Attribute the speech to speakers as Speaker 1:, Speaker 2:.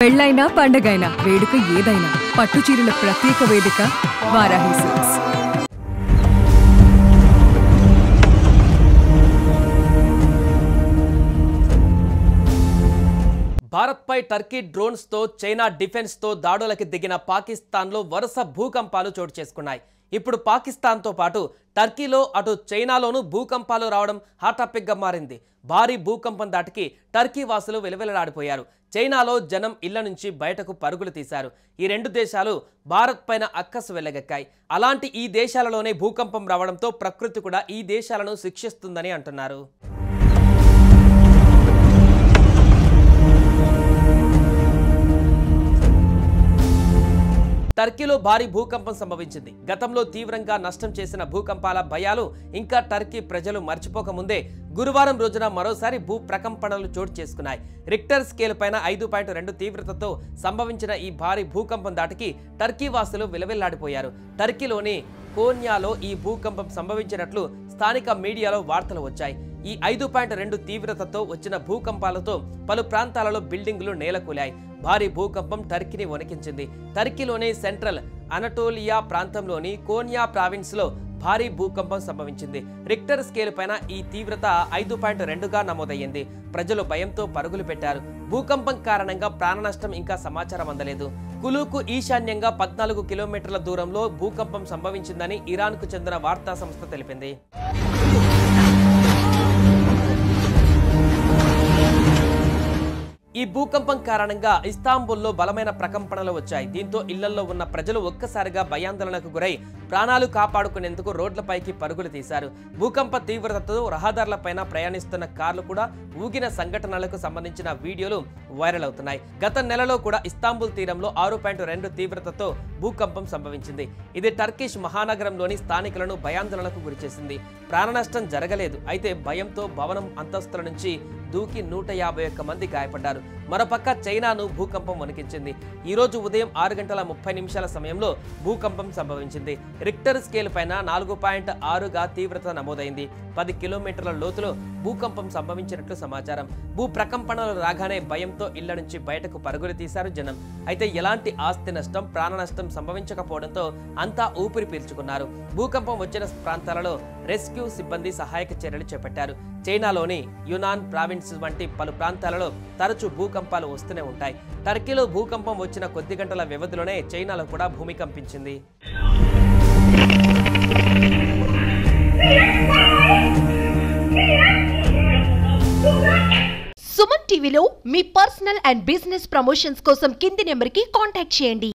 Speaker 1: పెళ్ళైనా పండగైనా వేడుక ఏదైనా పట్టు చీరల ప్రత్యేక వేదిక వారాహి సిల్క్స్.
Speaker 2: భారత్పై టర్కీ డ్రోన్స్తో చైనా డిఫెన్స్తో దాడులకు దిగిన పాకిస్తాన్లో వరుస భూకంపాలు చోటు చేసుకున్నాయి. ఇప్పుడు పాకిస్తాన్తో పాటు టర్కీలో అటు చైనాలోనూ భూకంపాలు రావడం హాట్ టాపిక్గా మారింది. భారీ భూకంపం దాటికి టర్కీ వాసులు వెలువెలలాడిపోయారు. చైనాలో జనం ఇళ్ల నుంచి బయటకు పరుగులు తీశారు. ఈ రెండు దేశాలు భారత్ పైన అక్కసు వెళ్లగక్కాయి. అలాంటి ఈ దేశాలలోనే భూకంపం రావడంతో ప్రకృతి కూడా ఈ దేశాలను శిక్షిస్తుందని అంటున్నారు. టర్కీలో భారీ భూకంపం సంభవించింది. గతంలో తీవ్రంగా నష్టం చేసిన భూకంపాల భయాలు ఇంకా టర్కీ ప్రజలు మర్చిపోకముందే గురువారం రోజున మరోసారి భూ ప్రకంపనలు చోటు చేసుకున్నాయి. రిక్టర్ స్కేల్ పైన 5.2 తీవ్రతతో సంభవించిన ఈ భారీ భూకంపం దాటికి టర్కీ వాసులు విలవిల్లాడిపోయారు. టర్కీలోని కోన్యాలో ఈ భూకంపం సంభవించినట్లు స్థానిక మీడియాలో వార్తలు వచ్చాయి. ఈ 5.2 తీవ్రతతో వచ్చిన భూకంపాలతో పలు ప్రాంతాలలో బిల్డింగులు నేలకూలాయి. భారీ భూకంపం టర్కీని వణికించింది. టర్కీలోని సెంట్రల్ అనటోలియా ప్రాంతంలోని కోన్యా ప్రావిన్స్లో భారీ భూకంపం సంభవించింది. రిక్టర్ స్కేల్ పైన ఈ తీవ్రత 5.2గా నమోదయ్యింది. ప్రజలు భయంతో పరుగులు పెట్టారు. భూకంపం కారణంగా ప్రాణ నష్టం ఇంకా సమాచారం అందలేదు. కులుకు ఈశాన్యంగా 14 కిలోమీటర్ల దూరంలో భూకంపం సంభవించిందని ఇరాన్కు చెందిన వార్తా సంస్థ తెలిపింది. ఈ భూకంపం కారణంగా ఇస్తాంబుల్లో బలమైన ప్రకంపనలు వచ్చాయి. దీంతో ఇళ్లలో ఉన్న ప్రజలు ఒక్కసారిగా భయాందోళనకు గురై ప్రాణాలు కాపాడుకునేందుకు రోడ్లపైకి పరుగులు తీశారు. భూకంప తీవ్రతతో రహదారులపైన ప్రయాణిస్తున్న కార్లు కూడా ఊగిన సంఘటనలకు సంబంధించిన వీడియోలు వైరల్ అవుతున్నాయి. గత నెలలో కూడా ఇస్తాంబుల్ తీరంలో 6.2 తీవ్రతతో భూకంపం సంభవించింది. ఇది టర్కిష్ మహానగరంలోని స్థానికులను భయాందోళనకు గురిచేసింది. ప్రాణ నష్టం జరగలేదు. అయితే భయంతో భవనం అంతస్తుల నుంచి దూకి 151 మంది గాయపడ్డారు. మరోపక్క చైనాను భూకంపం వణికించింది. ఈ రోజు ఉదయం 6:30 సమయంలో భూకంపం సంభవించింది. రిక్టర్ స్కేల్ పైన 4.6గా తీవ్రత నమోదైంది. 10 కిలోమీటర్ల లోతులో భూకంపం సంభవించినట్లు సమాచారం. భూ ప్రకంపనలు రాగానే భయంతో ఇళ్ల నుంచి బయటకు పరుగులు తీశారు జనం. అయితే ఎలాంటి ఆస్తి నష్టం, ప్రాణ నష్టం సంభవించకపోవడంతో అంతా ఊపిరి పీల్చుకున్నారు. భూకంపం వచ్చిన ప్రాంతాలలో రెస్క్యూ సిబ్బంది సహాయక చర్యలు చేపట్టారు. చైనాలోని యునాన్ ప్రావిన్స్ వంటి పలు ప్రాంతాలలో తరచూ భూకంపాలు వస్తూనే ఉంటాయి. టర్కీలో భూకంపం వచ్చిన కొద్ది గంటల వ్యవధిలోనే చైనాలో కూడా భూమి కంపించింది.
Speaker 3: సుమన్ టీవీలో మీ పర్సనల్ అండ్ బిజినెస్ ప్రమోషన్స్ కోసం కింది నెంబర్కి కాంటాక్ట్ చేయండి.